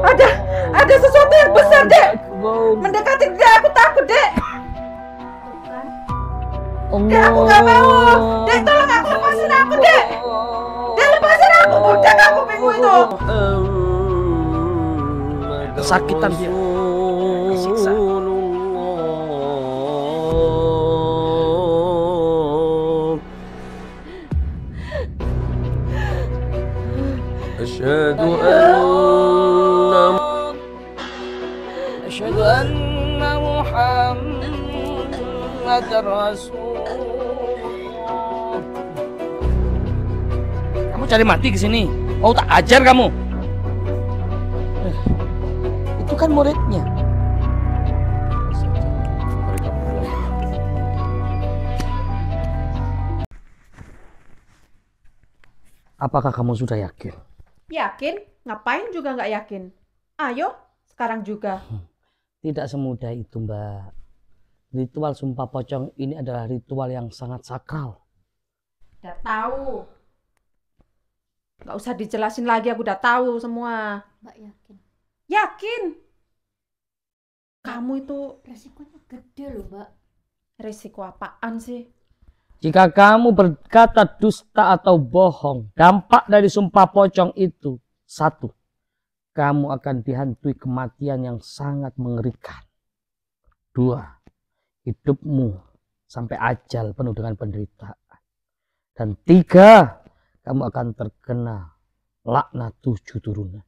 Ada sesuatu yang besar, Dek. Mendekati Dek, aku takut, Dek. Dek, aku nggak mau. Dek, tolong aku, lepasin aku, Dek. Dek, lepasin aku. Udah aku bingung itu. Kesakitan dia. Kesiksa. Asyhadu anna Muhammadar Rasulullah. Kamu cari mati ke sini. Mau tak ajar kamu? Itu kan muridnya. Apakah kamu sudah yakin? Yakin? Ngapain juga nggak yakin? Ayo, sekarang juga. Tidak semudah itu, Mbak. Ritual sumpah pocong ini adalah ritual yang sangat sakral. Udah tahu. Nggak usah dijelasin lagi, aku udah tahu semua. Mbak yakin? Yakin? Kamu itu Resikonya gede loh, Mbak. risiko apaan sih? Jika kamu berkata dusta atau bohong, dampak dari sumpah pocong itu satu, kamu akan dihantui kematian yang sangat mengerikan. Dua, hidupmu sampai ajal penuh dengan penderitaan. Dan tiga, kamu akan terkena laknat 7 turunan.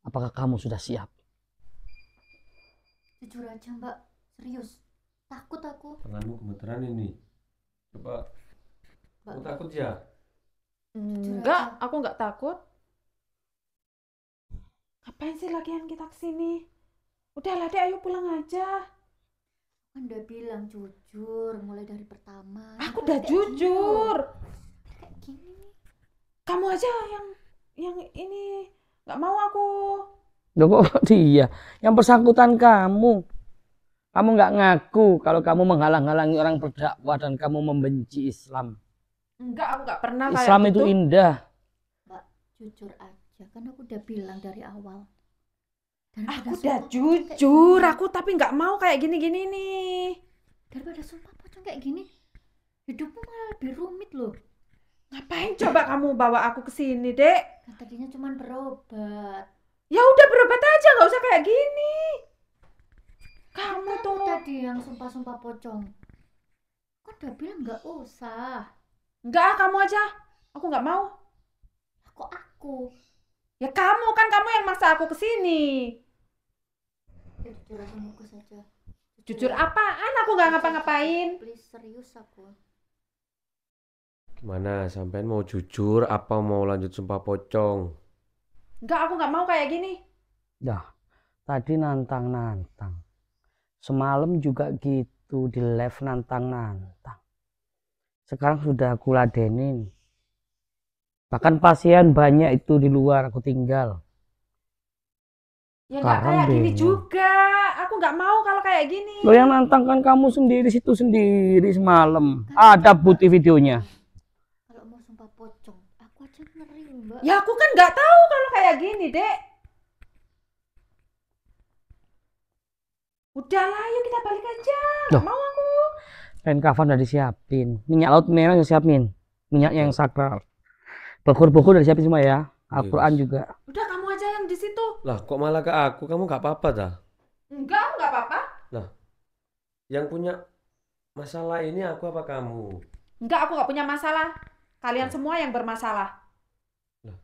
Apakah kamu sudah siap? Jujur aja, Mbak. Serius. Takut aku. Tanganmu gemeteran ini. Coba. Mbak, Kamu takut ya? Enggak, aku nggak takut. Ngapain sih lagian kita kesini? Udahlah deh, ayo pulang aja. kan udah bilang jujur mulai dari pertama. Aku udah jujur. Kayak gini nih. Kamu aja yang ini nggak mau aku. Loh kok dia? Yang bersangkutan kamu. Kamu nggak ngaku kalau kamu menghalang-halangi orang berdakwah dan kamu membenci Islam. Enggak, aku nggak pernah kayak Islam gitu. itu indah. Mbak, jujur aja. Kan aku udah bilang dari awal. Aku udah jujur, aku tapi nggak mau kayak gini-gini nih. Daripada sumpah pocong kayak gini, hidupmu malah lebih rumit loh. Ngapain coba kamu bawa aku ke sini, Dek? Kan tadinya cuma berobat. Ya udah berobat aja, nggak usah kayak gini. Kamu Kan tuh tadi yang sumpah-sumpah pocong. Kan udah bilang nggak usah. nggak, kamu aja. Aku nggak mau. Aku. Ya kamu yang maksa aku ke sini. Jujur aja muka saja. Jujur apaan? Aku nggak ngapa-ngapain. Please, serius aku. Gimana? Sampean mau jujur apa mau lanjut sumpah pocong? Nggak, aku nggak mau kayak gini. Dah, tadi nantang-nantang. Semalam juga gitu, di live nantang-nantang. Sekarang sudah aku ladenin. Bahkan pasien banyak itu di luar, aku tinggal. Ya nggak Sekarang kayak gini bingung. juga. Aku nggak mau kalau kayak gini. Lo yang nantang kan kamu sendiri situ sendiri semalam. Ada bukti videonya. Kalau mau sumpah pocong, aku aja ngeri, Mbak. Ya aku kan nggak tahu kalau kayak gini, Dek. Udahlah, yuk kita balik aja. Nggak Loh. mau aku. Kain kafan udah disiapin. Minyak laut merah yang siapin. Minyaknya yang sakral. Bukur-bukur udah siapin semua ya. Al-Quran juga. Udah kamu aja yang di situ. Lah kok malah ke aku? Kamu nggak apa-apa dah? Enggak, nggak apa-apa. Yang punya masalah ini aku apa kamu? Enggak, aku nggak punya masalah. Kalian semua yang bermasalah. Lah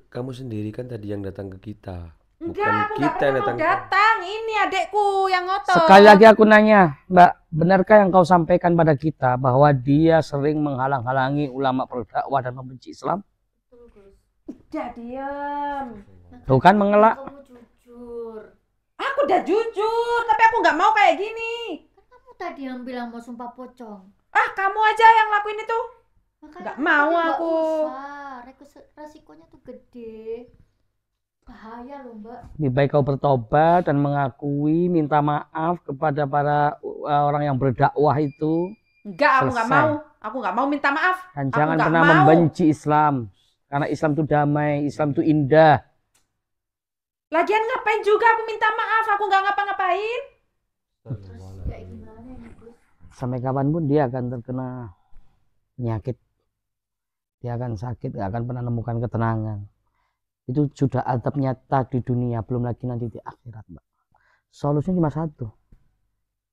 kamu sendiri kan tadi yang datang ke kita. Enggak, Bukan aku nggak kita yang pernah mau datang ke- datang. Ini adekku yang ngotot. Sekali lagi aku nanya, Mbak, benarkah yang kau sampaikan pada kita bahwa dia sering menghalang-halangi ulama berdakwah dan membenci Islam? Betul, Gus. Udah diam. Tuh kan mengelak. Kamu jujur. Aku udah jujur, tapi aku nggak mau kayak gini. Kan kamu tadi yang bilang mau sumpah pocong. Ah, kamu aja yang lakuin itu. Makanya Nggak kan mau tadi nggak aku. usah. Resikonya tuh gede. Bahaya loh, Mbak. Lebih baik kau bertobat dan mengakui, minta maaf kepada para orang yang berdakwah itu. Enggak, aku nggak Selesai. mau. Aku nggak mau minta maaf. Dan Aku jangan nggak pernah mau. membenci Islam. Karena Islam itu damai, Islam itu indah. Lah Lagian ngapain juga aku minta maaf, aku nggak ngapa-ngapain. Kayak gimana ini, Gus? Sampai kapanpun dia akan terkena penyakit. Dia akan sakit, gak akan pernah menemukan ketenangan. Itu sudah azab nyata di dunia, belum lagi nanti di akhirat, Mbak. Solusinya cuma satu,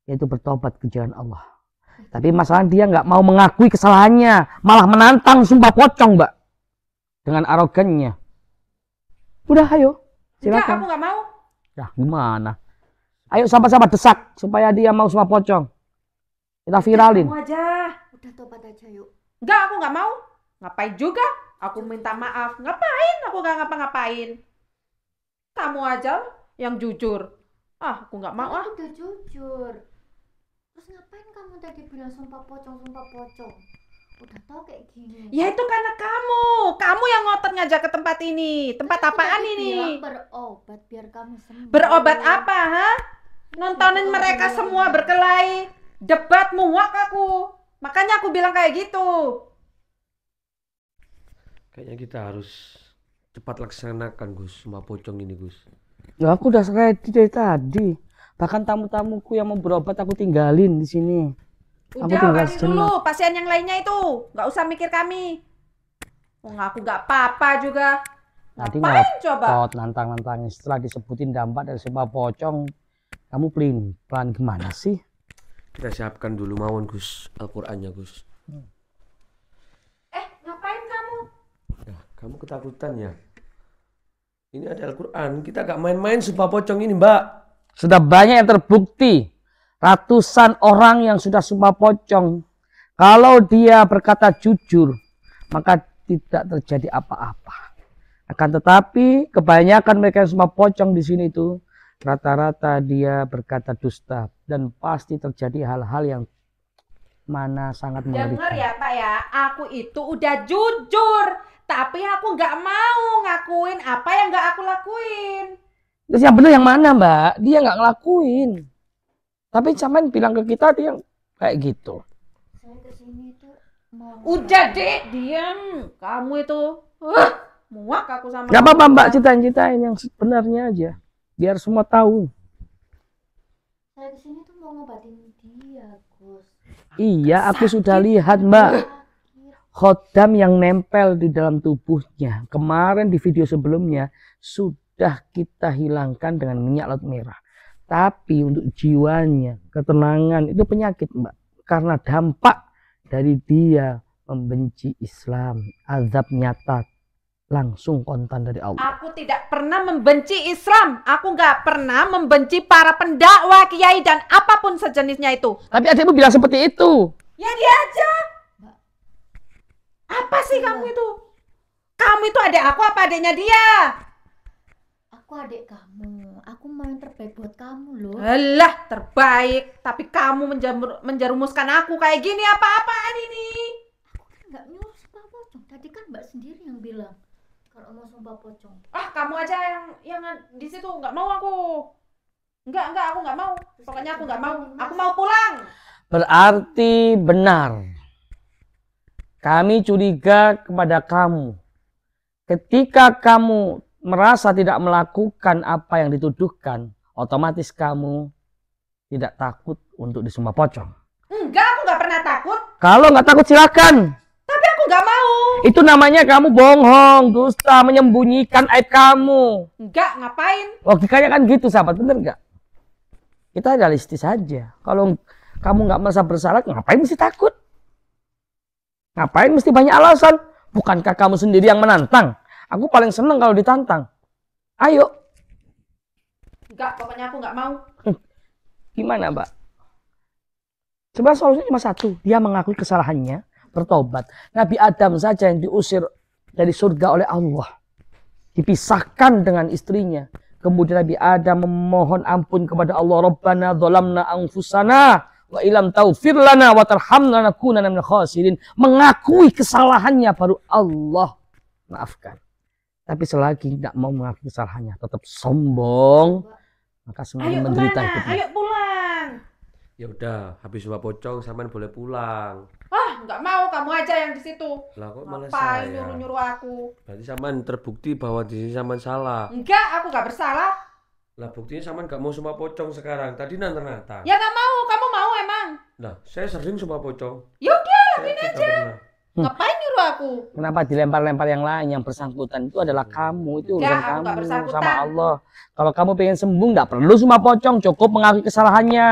yaitu bertobat ke jalan Allah. Tapi masalah dia nggak mau mengakui kesalahannya, malah menantang sumpah pocong, Mbak, dengan arogannya. Udah, ayo, Enggak, silakan. aku nggak mau. Nah, gimana? Ayo sama-sama desak supaya dia mau sumpah pocong. Kita viralin. Kamu aja. Udah tobat aja yuk. Enggak, aku nggak mau. Ngapain juga? Aku minta maaf. Ngapain? Aku nggak ngapa-ngapain. Kamu aja yang jujur. Ah, aku nggak mau ah. Aku udah jujur. Terus ngapain kamu tadi bilang sumpah pocong, sumpah pocong? Udah tahu kayak gini. Ya itu karena kamu. Kamu yang ngotot ngajak ke tempat ini. Tempat Kan aku apaan tadi ini? bilang berobat biar kamu sembuh. Berobat apa, ha? Nontonin mereka semua berkelahi, debat, muak aku. Makanya aku bilang kayak gitu. Kayaknya kita harus cepat laksanakan, Gus, sumpah pocong ini, Gus. Ya aku udah ready dari tadi. Bahkan tamu-tamuku yang mau berobat aku tinggalin di sini. Aku Udah, tinggal awali dulu pasien yang lainnya itu. Nggak usah mikir kami. Aku nggak apa-apa juga. Tadi Ngapain coba? ngotot nantang-nantangin, setelah disebutin dampak dari sumpah pocong, kamu pelin-pelan gimana sih? Kita siapkan dulu mawon, Gus, Al-Qur'annya, Gus. Ngapain kamu? Nah, kamu ketakutan ya? Ini ada Al-Qur'an, kita gak main-main sumpah pocong ini, Mbak. Sudah banyak yang terbukti. Ratusan orang yang sudah sumpah pocong. Kalau dia berkata jujur, maka tidak terjadi apa-apa. Akan tetapi kebanyakan mereka yang sumpah pocong di sini itu rata-rata dia berkata dusta dan pasti terjadi hal-hal yang mana sangat Dengar mengerikan. ya Pak ya, aku itu udah jujur. Tapi aku nggak mau ngakuin apa yang nggak aku lakuin. Terus yang benar yang mana, Mbak? Dia nggak ngelakuin. Tapi sampean bilang ke kita dia kayak gitu. Saya kesini tuh mau. Udah deh, diam. Kamu itu, muak aku sama Gak kamu. apa-apa, Mbak, ceritain yang sebenarnya aja. Biar semua tahu. Saya kesini tuh mau ngobatin dia, Gus. Iya, aku sudah lihat, Mbak. Khodam yang nempel di dalam tubuhnya. Kemarin di video sebelumnya sudah kita hilangkan dengan minyak laut merah. Tapi untuk jiwanya, ketenangan itu penyakit, Mbak. Karena dampak dari dia membenci Islam. Azab nyata. Langsung kontan dari Allah. Aku tidak pernah membenci Islam. Aku nggak pernah membenci para pendakwa, kiai, dan apapun sejenisnya itu. Tapi adikmu bilang seperti itu. Ya dia aja. Apa sih kamu itu? Kamu itu adik aku apa adiknya dia? Aku adik kamu. Aku mau yang terbaik buat kamu loh. Alah, terbaik. Tapi kamu menjerumuskan aku kayak gini apa-apaan ini? Aku kan nggak nyuruh sumpah pocong. Tadi kan Mbak sendiri yang bilang kalau mau sumpah pocong. Ah, kamu aja yang di situ, nggak mau aku. Enggak, aku nggak mau. Pokoknya aku nggak mau. Aku mau pulang. Berarti benar. Kami curiga kepada kamu. Ketika kamu merasa tidak melakukan apa yang dituduhkan, otomatis kamu tidak takut untuk disumpah pocong. Enggak, aku nggak pernah takut. Kalau nggak takut silakan. Tapi aku nggak mau. Itu namanya kamu bohong, dusta, menyembunyikan aib kamu. Enggak, ngapain? Logikanya kan gitu, sahabat, bener nggak? Kita realistis saja. Kalau kamu nggak merasa bersalah, ngapain mesti takut? Ngapain mesti banyak alasan? Bukankah kamu sendiri yang menantang? Aku paling seneng kalau ditantang. Ayo. Enggak, pokoknya aku nggak mau. Gimana, Mbak? Sebenarnya solusinya cuma satu. Dia mengakui kesalahannya, bertobat. Nabi Adam saja yang diusir dari surga oleh Allah. Dipisahkan dengan istrinya. Kemudian Nabi Adam memohon ampun kepada Allah. Rabbana dzalamna anfusana wa ilam taufir lana wa tarhamna lanakunanna minal khasirin. Mengakui kesalahannya baru Allah maafkan. Tapi selagi tidak mau mengakui kesalahannya, tetap sombong, maka semakin Ayo menderita kemana? hidupnya. Ayo pulang. Ya udah, habis sumpah pocong sampean boleh pulang. Ah, nggak mau, kamu aja yang di situ. Lah kok malah Ngapain saya? nyuruh-nyuruh aku? Berarti saman terbukti bahwa di sini saman salah. Enggak, aku nggak bersalah. Lah buktinya saman gak mau sumpah pocong sekarang. Tadi nantang-nantang. Ya nggak mau, kamu mau emang? Nah, saya sering sumpah pocong. Ya udah, Saya lakuin tidak aja. pernah. Ngapain nyuruh aku? Kenapa dilempar-lempar yang lain? Yang bersangkutan itu adalah kamu. Itu Enggak, urusan aku nggak kamu bersangkutan. sama Allah. Kalau kamu pengen sembuh, nggak perlu sumpah pocong. Cukup mengakui kesalahannya.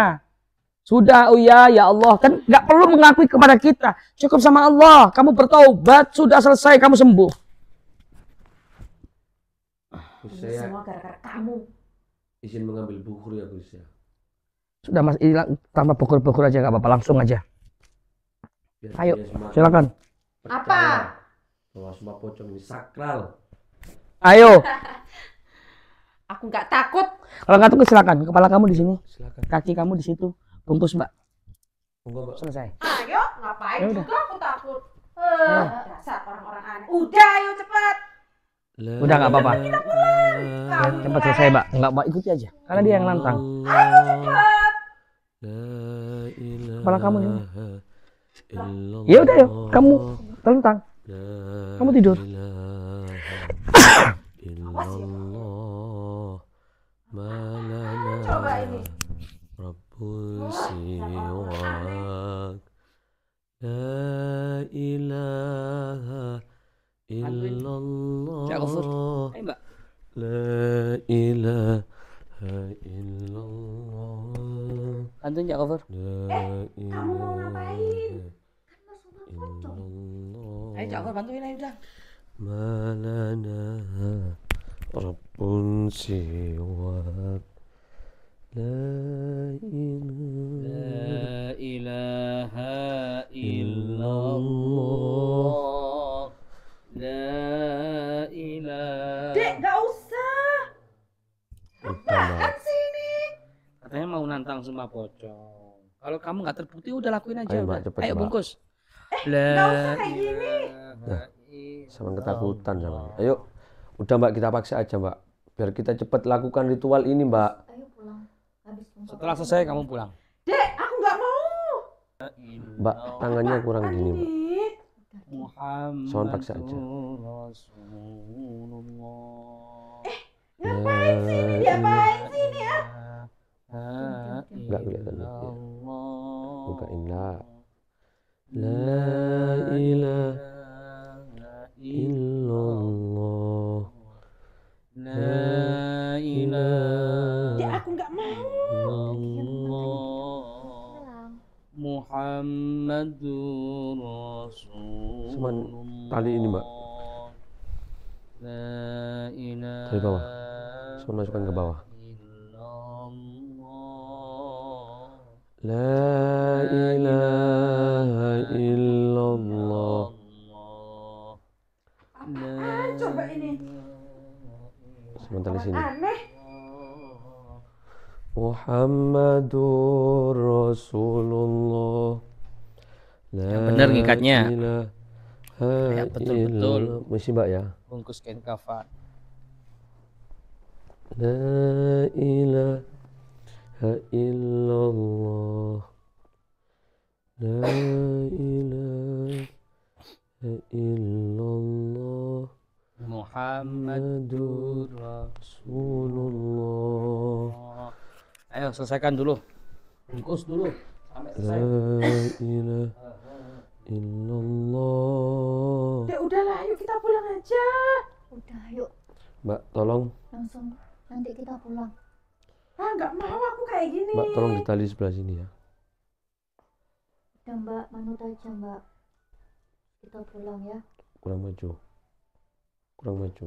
Sudah, oh ya Allah. Kan nggak perlu mengakui kepada kita. Cukup sama Allah. Kamu bertaubat, sudah selesai, kamu sembuh. Gus, Ini saya semua gara-gara kamu. izin mengambil bukur ya Gus ya. Sudah Mas, hilang tambah pukul-pukul aja nggak apa-apa, langsung aja. Biar Ayo, dia semakin silakan. percaya Apa? bahwa sumpah pocong ini sakral. Ayo. Aku nggak takut. Kalau nggak tuh silakan. Kepala kamu di sini, Silakan. kaki kamu di situ. Bungkus Mbak. Monggo, Mbak. Selesai. Ayo, ngapain Ya udah. juga aku takut. Ya. Dasar orang-orang aneh. Udah, ayo cepat. Udah nggak apa-apa. Kamu Cepat selesai Mbak. Nggak mau ikuti aja. Karena dia yang nantang. Ayo cepat. Kepala kamu ini. Ya udah yuk, kamu tentang. Kamu tidur. Coba ini. Rabbul siwak La ilaha illallah Cak Gofur. Ayo Mbak. La ilaha illallah Bantuin Cak Gofur. La kamu mau ngapain? Kan mau sumpah pocong. illallah Ayo Cak Gofur, bantuin ayo udah. Malana Rabbun siwak La ilaha ilaha illallah La ilaha. Dek, nggak usah. Utama. Katanya mau nantang sumpah pocong. Kalau kamu nggak terbukti udah lakuin aja. Ayo, Mbak, Udah. cepet, Ayo Mbak. bungkus. nggak usah kayak gini. Sama ketakutan sama. Ayo, udah Mbak, kita paksa aja Mbak. Biar kita cepat lakukan ritual ini Mbak. Ayo pulang. Habis sumpah Setelah pocong. selesai kamu pulang. Dek, aku nggak mau. Mbak, tangannya kurang gini Mbak. Nih, Muhammad Sound paksa aja. Rasulullah. ngapain sih ini? Diapain sih ini ya? Nggak kelihatan ya. Bukain lah. La ilaha illallah. La ilaha Dek, aku nggak mau. illallah Muhammadur Rasulullah. Cuman tali ini, Mbak. La ilaha Dari bawah. Cuman masukkan ke bawah. illallah. La ilaha illallah. Apaan coba ini? Sebentar di sini. Aneh. Muhammadur Rasulullah. Yang benar ngikatnya. Ya, betul-betul. Mesti Mbak ya. Bungkus kain kafan. La ilaha illallah. La ilaha illallah. Muhammadur Rasulullah. Ayo selesaikan dulu. Bungkus dulu sampai La selesai. ilaha illallah. Dek, udahlah, yuk kita pulang aja. Udah yuk Mbak, tolong. langsung nanti kita pulang. Ah, nggak mau aku kayak gini. Mbak, tolong ditali sebelah sini ya. Udah Mbak, manut aja Mbak. Kita pulang ya. Kurang maju. Kurang maju.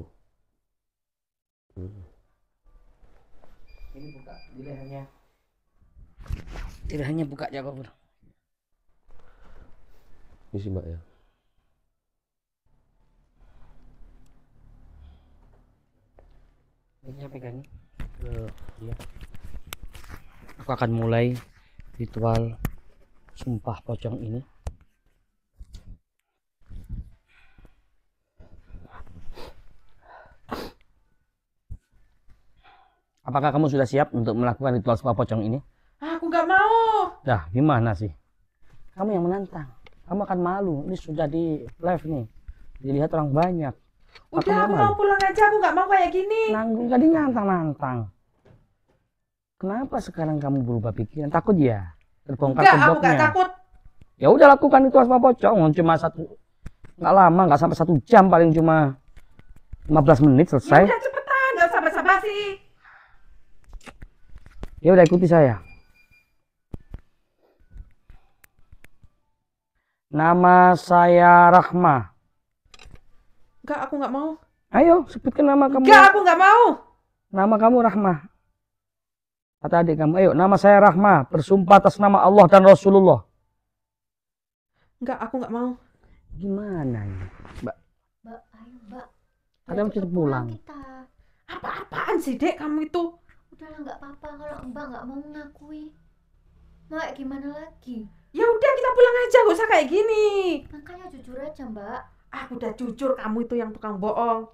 Ini buka di lehernya. Di lehernya buka ya Pak. Misi Mbak ya. Ini pegang ini. Iya. Aku akan mulai ritual sumpah pocong ini. Apakah kamu sudah siap untuk melakukan ritual sumpah pocong ini? Ah, aku nggak mau. Dah, gimana sih? Kamu yang menantang. Kamu akan malu. Ini sudah di live nih. Dilihat orang banyak. Udah, aku mau pulang aja. Aku nggak mau kayak gini. Nanggung tadi nantang-nantang. Kenapa sekarang kamu berubah pikiran? Takut ya? Terbongkar Enggak, aku temboknya. nggak takut. Ya udah lakukan itu Asma Pocong. Cuma nggak lama, nggak sampai 1 jam, paling cuma 15 menit Ya selesai. udah cepetan, nggak usah basa-basi. Ya udah ikuti saya. Nama saya Rahma. Enggak, aku nggak mau. Ayo sebutkan nama kamu. Enggak, aku nggak mau. Nama kamu Rahma. Kata adik kamu, ayo nama saya Rahma. Bersumpah atas nama Allah dan Rasulullah. Enggak, aku nggak mau. Gimana ini? Mbak, Mbak, ayo Mbak. katanya Udah mesti cepet pulang. kita. Apa-apaan sih, Dek, kamu itu? Udahlah nggak apa-apa kalau Mbak nggak mau mengakui. Mbak gimana lagi? Ya udah, kita pulang aja, gak usah kayak gini. Makanya jujur aja Mbak. Aku udah jujur, kamu itu yang tukang bohong.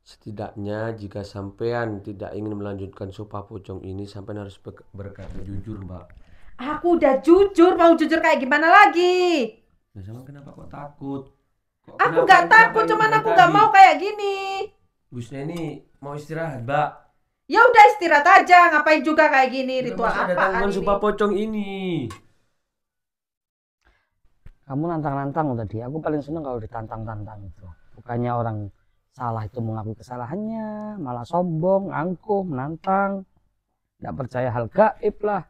Setidaknya jika sampean tidak ingin melanjutkan Sumpah Pocong ini, sampean harus berkata jujur, Mbak. Aku udah jujur, mau jujur kayak gimana lagi? Nah, sama kenapa kok takut? Aku nggak takut, cuman aku nggak mau kayak gini. Busnya ini mau istirahat, Mbak. Ya udah istirahat aja, ngapain juga kayak gini, ritual Masih ada apaan tanggungan ini? Sumpah Pocong ini. Kamu nantang-nantang tadi. Aku paling seneng kalau ditantang-tantang itu. Bukannya orang salah itu mengakui kesalahannya, malah sombong, angkuh, menantang. Nggak percaya hal gaib lah.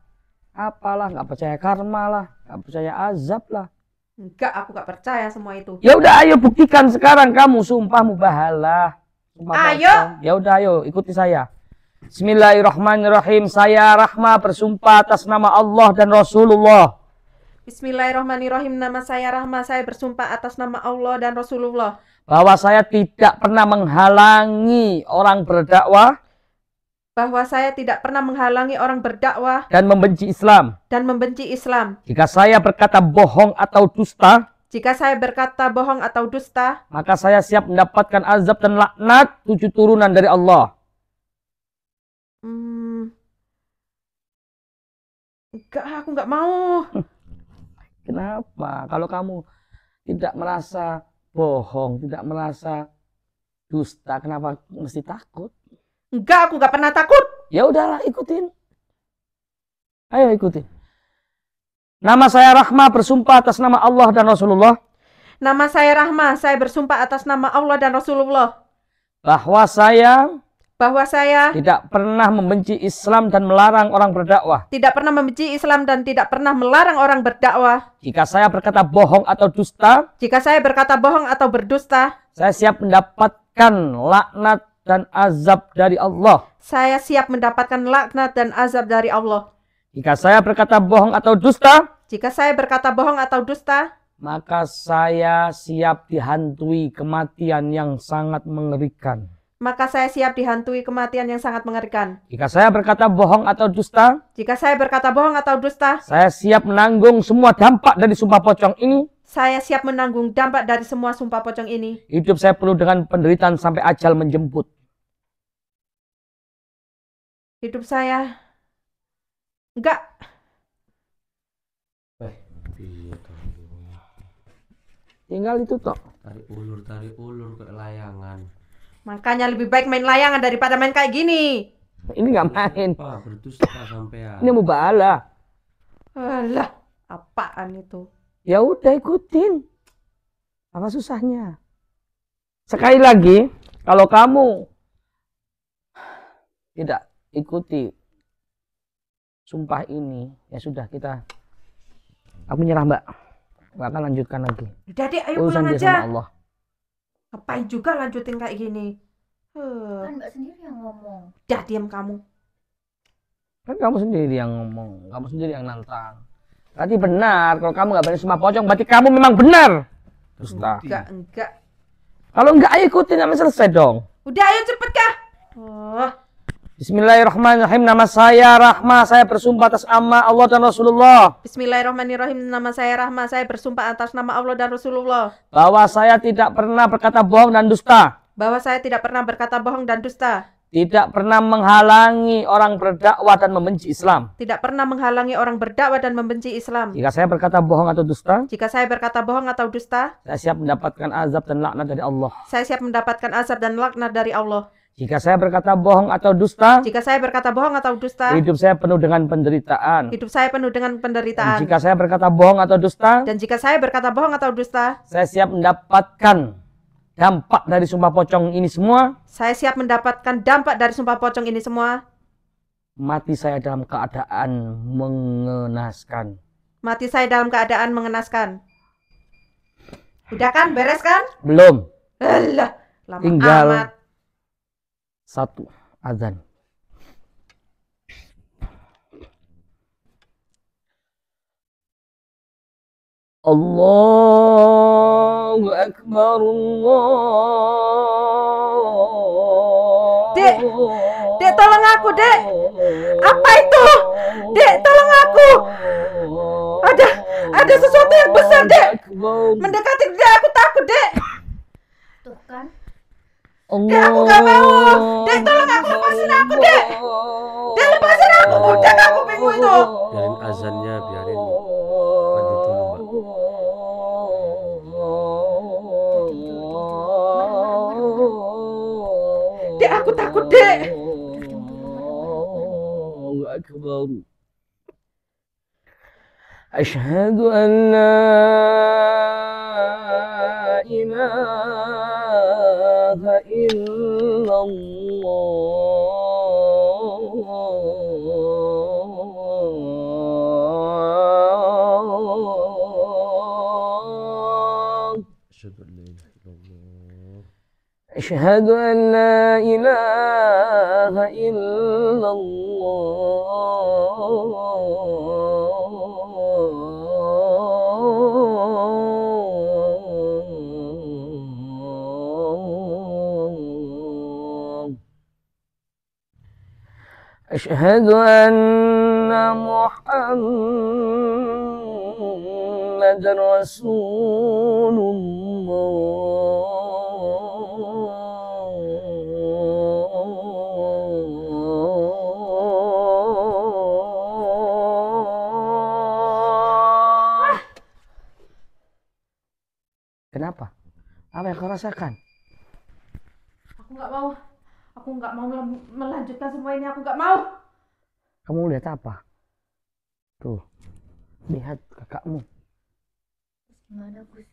Apalah, nggak percaya karma lah, nggak percaya azab lah. Enggak, aku nggak percaya semua itu. Ya udah ayo buktikan sekarang kamu sumpah mubahalah. Sumpah Ayo. pocong. Ya udah ayo ikuti saya. Bismillahirrahmanirrahim. Saya Rahma bersumpah atas nama Allah dan Rasulullah Bismillahirrahmanirrahim. Nama saya Rahma, saya bersumpah atas nama Allah dan Rasulullah. bahwa saya tidak pernah menghalangi orang berdakwah Bahwa saya tidak pernah menghalangi orang berdakwah dan membenci Islam. dan membenci Islam. Jika saya berkata bohong atau dusta, Jika saya berkata bohong atau dusta, maka saya siap mendapatkan azab dan laknat 7 turunan dari Allah. enggak, aku nggak mau. Kenapa? Kalau kamu tidak merasa bohong, tidak merasa dusta, kenapa mesti takut? Enggak, aku nggak pernah takut. Ya udahlah, ikutin. Ayo ikutin. Nama saya Rahma bersumpah atas nama Allah dan Rasulullah Nama saya Rahma, saya bersumpah atas nama Allah dan Rasulullah. bahwa saya Bahwa saya tidak pernah membenci Islam dan melarang orang berdakwah. tidak pernah membenci Islam dan tidak pernah melarang orang berdakwah. Jika saya berkata bohong atau dusta, Jika saya berkata bohong atau berdusta, saya siap mendapatkan laknat dan azab dari Allah. saya siap mendapatkan laknat dan azab dari Allah. Jika saya berkata bohong atau dusta, Jika saya berkata bohong atau dusta, maka saya siap dihantui kematian yang sangat mengerikan. maka saya siap dihantui kematian yang sangat mengerikan. Jika saya berkata bohong atau dusta, Jika saya berkata bohong atau dusta, saya siap menanggung semua dampak dari sumpah pocong ini. saya siap menanggung dampak dari semua sumpah pocong ini. Hidup saya penuh dengan penderitaan sampai ajal menjemput. Hidup saya enggak. Tinggal itu toh. Tarik ulur ke layangan. Makanya lebih baik main layangan daripada main kayak gini. Ini nggak main. Pak, berdusta sampean. Ini mubahalah. Alah, apaan itu? Ya udah ikutin. Apa susahnya? Sekali lagi, kalau kamu tidak ikuti sumpah ini, ya sudah aku nyerah Mbak. Nggak akan lanjutkan lagi. Udah deh, ayo Urusan pulang dia aja. sama Allah. Ngapain juga lanjutin kayak gini? Kan Mbak sendiri yang ngomong. Udah diam kamu. Kan kamu sendiri yang ngomong, kamu sendiri yang nantang. Berarti benar, kalau kamu nggak berani sumpah pocong, berarti kamu memang benar. Dusta. Enggak. Kalau enggak, ayo ikutin, sampai selesai dong. Udah ayo cepet kah? Oh, Bismillahirrahmanirrahim. Nama saya Rahma, saya bersumpah atas nama Allah dan Rasulullah Bismillahirrahmanirrahim. Nama saya Rahma, saya bersumpah atas nama Allah dan Rasulullah bahwa saya tidak pernah berkata bohong dan dusta. bahwa saya tidak pernah berkata bohong dan dusta. tidak pernah menghalangi orang berdakwah dan membenci Islam. Tidak pernah menghalangi orang berdakwah dan membenci Islam. Jika saya berkata bohong atau dusta, Jika saya berkata bohong atau dusta, saya siap mendapatkan azab dan laknat dari Allah. saya siap mendapatkan azab dan laknat dari Allah. Jika saya berkata bohong atau dusta, Jika saya berkata bohong atau dusta, hidup saya penuh dengan penderitaan. hidup saya penuh dengan Dan penderitaan. jika saya berkata bohong atau dusta, Dan jika saya berkata bohong atau dusta, saya siap mendapatkan dampak dari sumpah pocong ini semua. saya siap mendapatkan dampak dari sumpah pocong ini semua. Mati saya dalam keadaan mengenaskan. Mati saya dalam keadaan mengenaskan. Udah kan? Beres kan? Belum. Alah, lama Tinggal amat. 1 azan. Allahu Akbar, Allah. Dek, Dek, tolong aku, Dek. Apa itu? Dek, tolong aku. Ada sesuatu yang besar, Dek. Mendekati Dek, aku takut, Dek. Tuh kan. Dek, aku gak mau. Dek, tolong aku, lepasin aku, Dek. Dek, lepasin aku, budak aku bingung itu. Biarin azannya, biarin. Lanjut dulu, Mbak. Dek, aku takut, Dek. Allahu Akbar. Asyhadu an la ilaha illallah. أشهد أن لا إله إلا الله. أشهد أن محمد رسول الله. Kenapa? Apa yang kau rasakan? Aku nggak mau. Aku nggak mau melanjutkan semua ini. Aku nggak mau. Kamu lihat apa? Tuh, lihat kakakmu. Gimana, Gus?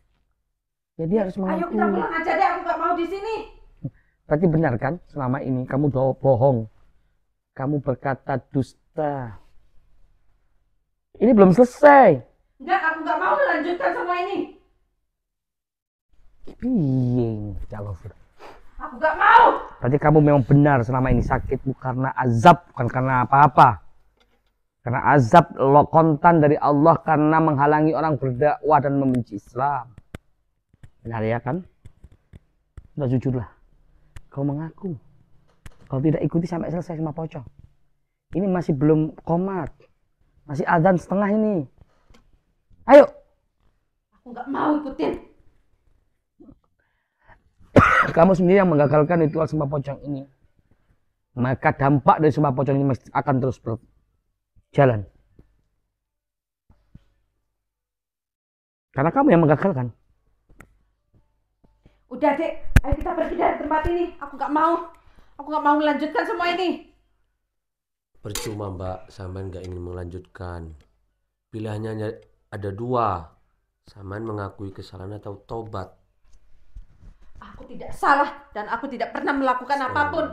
Jadi harus Ayo mengaku. kita pulang aja deh. Aku nggak mau di sini. Berarti benar kan? Selama ini kamu bohong. Kamu berkata dusta. Ini belum selesai. Enggak, aku nggak mau melanjutkan semua ini. Piye, jawab. Aku nggak mau. Berarti kamu memang benar selama ini sakitmu karena azab, bukan karena apa-apa. Karena azab kontan dari Allah karena menghalangi orang berdakwah dan membenci Islam. Benar ya kan? Udah jujurlah. Kau mengaku. Kau tidak ikuti sampai selesai sama pocong. Ini masih belum komat. Masih adzan setengah ini. Ayo. Aku nggak mau ikutin. Kamu sendiri yang menggagalkan ritual sembah pocong ini. Maka dampak dari sembah pocong ini akan terus berjalan. Karena kamu yang menggagalkan. Udah dek, ayo kita pergi dari tempat ini. Aku nggak mau. Aku nggak mau melanjutkan semua ini. Percuma, Mbak, Saman nggak ingin melanjutkan. Pilihannya ada dua. Saman mengakui kesalahan atau tobat. Aku tidak salah dan aku tidak pernah melakukan apapun.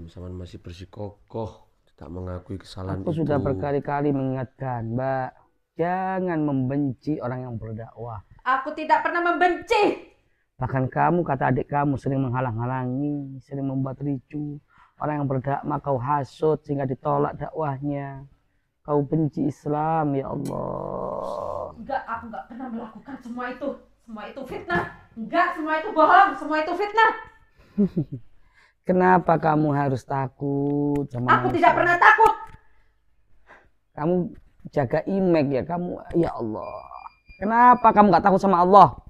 Saman masih bersikokoh tidak mengakui kesalahan Aku itu. sudah berkali-kali mengingatkan, Mbak, jangan membenci orang yang berdakwah. Aku tidak pernah membenci. Bahkan kamu, kata adik kamu, sering menghalang-halangi, sering membuat ricu. Orang yang berdakwah kau hasut sehingga ditolak dakwahnya. Kau benci Islam, ya Allah. Enggak, aku nggak pernah melakukan semua itu. Semua itu fitnah. Enggak, semua itu bohong. Semua itu fitnah. Kenapa kamu harus takut sama Aku manusia? tidak pernah takut. Kamu jaga image ya kamu, ya Allah. Kenapa kamu nggak takut sama Allah?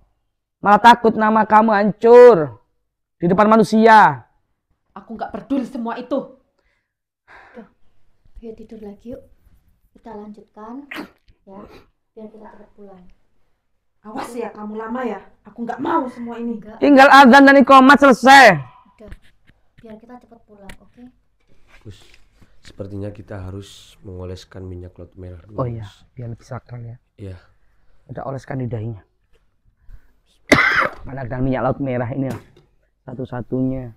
Malah takut nama kamu hancur di depan manusia. Aku nggak peduli semua itu. Ayo tidur lagi yuk. Kita lanjutkan ya, biar kita cepat pulang. Awas ya, kamu lama ya. Aku nggak mau semua ini. Enggak, Tinggal adzan dan iqamat selesai. udah. Biar kita cepat pulang, oke? Gus, sepertinya kita harus mengoleskan minyak laut merah dulu. Oh iya, Gus. biar lebih sakral ya. Iya. Kita oleskan di dahinya. Mana dengan minyak laut merah ini lah. Satu-satunya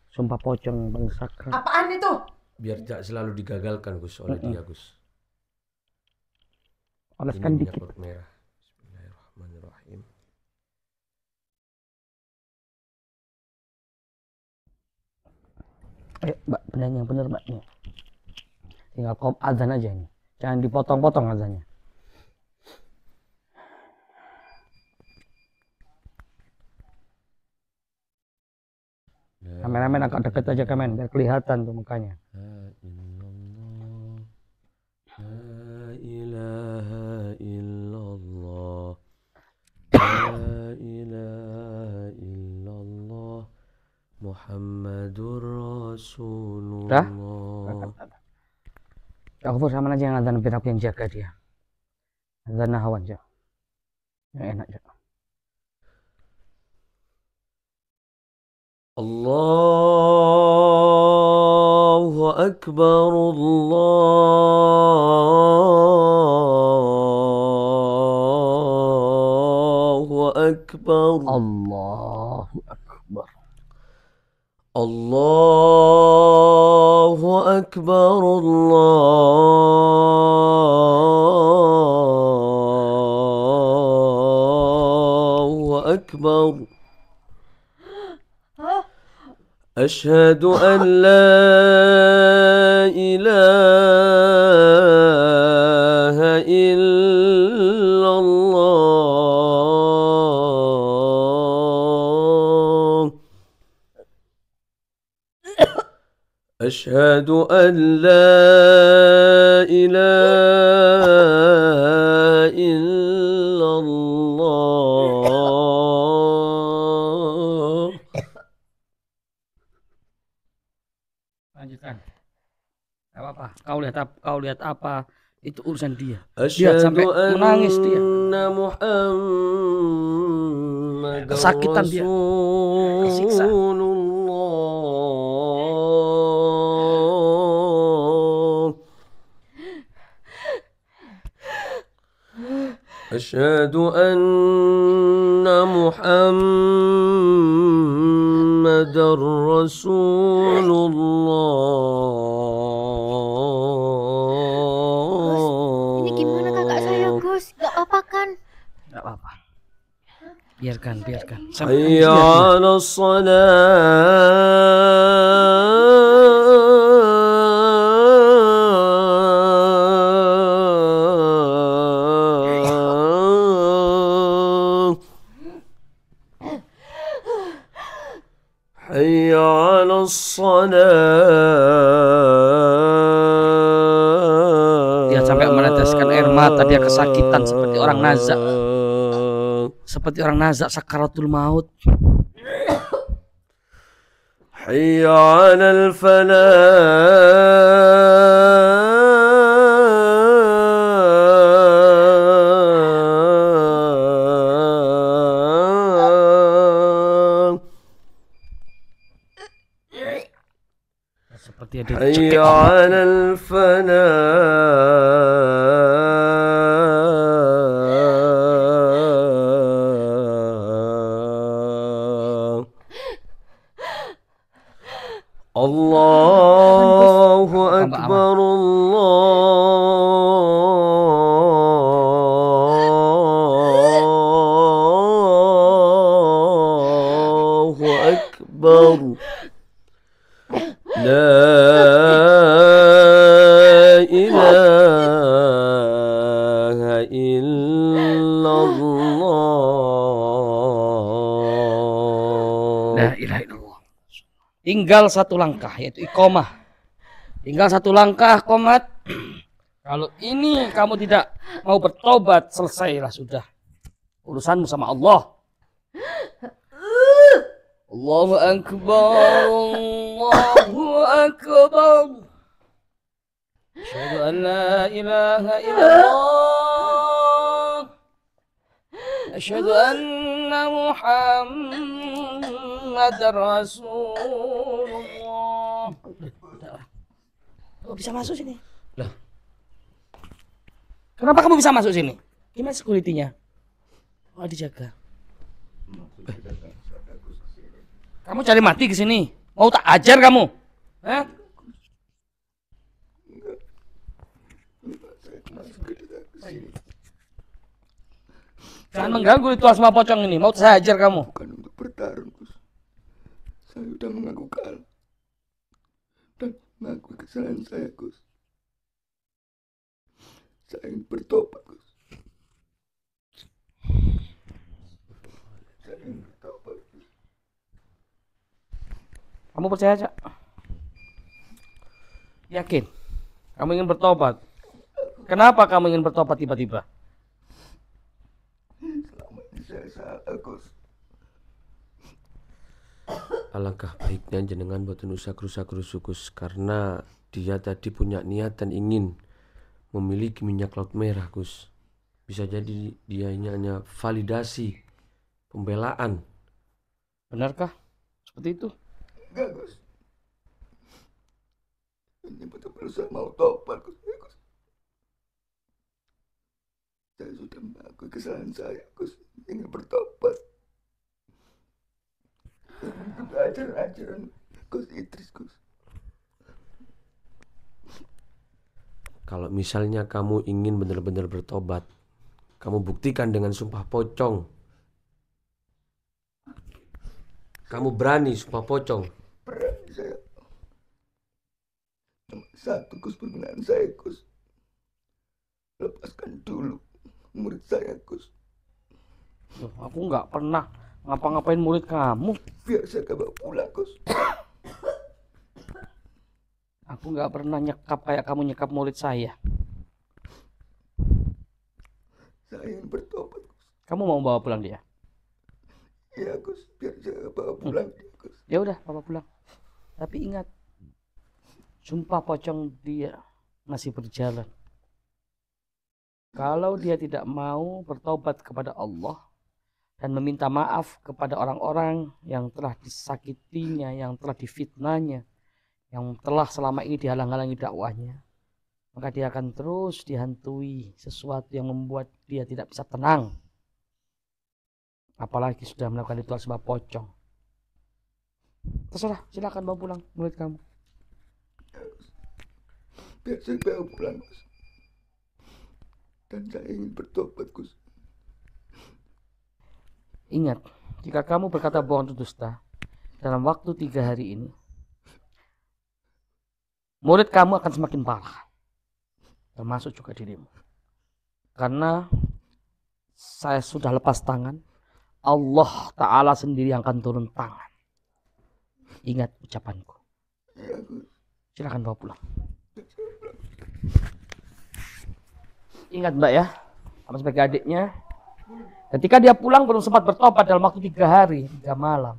sumpah pocong yang paling sakral. Apaan itu? Biar tidak selalu digagalkan Gus oleh dia Gus. Oleskan Ini minyak dikit. laut merah. Bismillahirrahmanirrahim. Ayo mbak, benarnya yang bener mbak. Nih. Tinggal adzan aja ini. Jangan dipotong-potong adzannya. Kameramen agak deket aja kamen, biar kelihatan tuh mukanya. La ilaha illallah. La ilaha illallah. Muhammadur Rasulullah. Aku sama aja yang adzan, biar aku yang jaga dia. Adzan hawan aja. Yang enak aja. Allahu Akbar, Allahu Akbar, Allahu Akbar. Allahu Akbar, Allahu Akbar. أشهد أن لا إله إلا الله أشهد أن لا إله إلا الله Lanjutkan. Gak apa-apa. Kau lihat apa? Itu urusan dia. Dia Asyhadu sampai menangis dia. anna Muhammadar Kesakitan dia. Kesiksa. Rasulullah. Asyhadu anna Muhammadar Rasulullah. Ini gimana kakak saya, Gus? Gak apa kan? Gak apa-apa. Biarkan. Hayya 'ala salah. Hayya 'ala salah. Dia sampai meneteskan air mata, dia kesakitan seperti orang nazak. Seperti orang nazak sakaratul maut. Hayya 'alal falah. Seperti ada Hayya 'alal falah. Allahu Akbar, Allahu Akbar. La ilaha illallah. La ilaha illallah. Tinggal satu langkah, yaitu iqamah. Tinggal satu langkah, qomat. Kalau ini kamu tidak mau bertobat, selesailah sudah. Urusanmu sama Allah. Allahu Akbar. Allahu Akbar. Asyhadu an la ilaha illallah. Asyhadu anna Muhammadar Rasulullah. Kok bisa masuk sini? Lah. Kenapa kamu bisa masuk sini? Gimana security-nya? Oh, dijaga. Kamu cari mati ke sini? Mau tak ajar kamu? Hah? Jangan mengganggu ritual semua pocong ini. Mau saya ajar kamu? Bukan untuk bertarung, Gus. Saya sudah mengaku kalah dan mengakui kesalahan saya, Gus. Saya ingin bertobat, Gus. Saya ingin bertobat, Gus. Kamu percaya, Cak? Yakin? Kamu ingin bertobat? Kenapa kamu ingin bertobat tiba-tiba? Selama ini saya salah, Gus. Alangkah baiknya jenengan boten usah kerusak-kerusuk Gus, karena dia tadi punya niat dan ingin memiliki minyak laut merah, Gus. Bisa jadi dia ini hanya validasi, pembelaan. Benarkah seperti itu? Enggak, Gus. Ini betul-betul saya mau tobat, Gus. Saya sudah mengakui kesalahan saya, Gus. Ingin bertobat. Itu ajaran-ajaran Gus Idris, Gus. Kalau misalnya kamu ingin benar-benar bertobat, kamu buktikan dengan sumpah pocong. Kamu berani sumpah pocong? Berani saya. Cuma satu, Gus, permintaan saya, Gus. Lepaskan dulu murid saya, Gus. Loh, aku nggak pernah ngapa-ngapain murid kamu. Biar saya bawa pulang, Gus. Aku nggak pernah nyekap kayak kamu nyekap murid saya. Saya ingin bertobat, Gus. Kamu mau bawa pulang dia? Iya, Gus. Biar saya bawa pulang, Gus. Ya udah, bawa pulang. Tapi ingat, sumpah pocong dia masih berjalan. Kalau dia tidak mau bertobat kepada Allah dan meminta maaf kepada orang-orang yang telah disakitinya, yang telah difitnahnya, yang telah selama ini dihalang-halangi dakwahnya, maka dia akan terus dihantui sesuatu yang membuat dia tidak bisa tenang. Apalagi sudah melakukan ritual sembah pocong. Terserah, silakan bawa pulang murid kamu. Biar saya bawa pulang, Gus. Dan saya ingin bertobat, Gus. Ingat, jika kamu berkata bohong atau dusta dalam waktu 3 hari ini, murid kamu akan semakin parah, termasuk juga dirimu. Karena saya sudah lepas tangan, Allah Ta'ala sendiri yang akan turun tangan. Ingat ucapanku. Iya, Gus. Silakan bawa pulang. Ingat Mbak ya, sama sebagai adiknya, ketika dia pulang belum sempat bertobat dalam waktu 3 hari, 3 malam,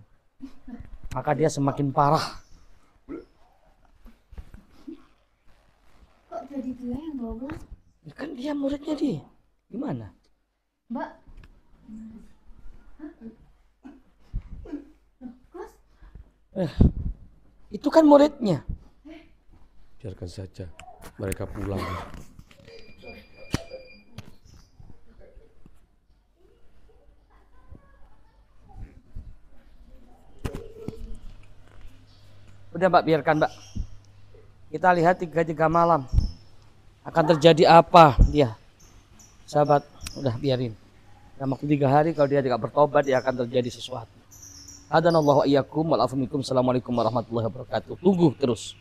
maka dia semakin parah. Kok jadi dia yang bawa pulang? Ya kan dia muridnya dia. Gimana? Mbak. Gus, Itu kan muridnya. Biarkan saja mereka pulang. Udah Mbak, biarkan Mbak. Kita lihat 3 malam. Akan terjadi apa dia. Sahabat, udah biarin. Dalam waktu 3 hari kalau dia tidak bertobat, dia akan terjadi sesuatu. Hadanallahu wa iyyakum wal afu minkum. Assalamualaikum warahmatullahi wabarakatuh. Tunggu terus.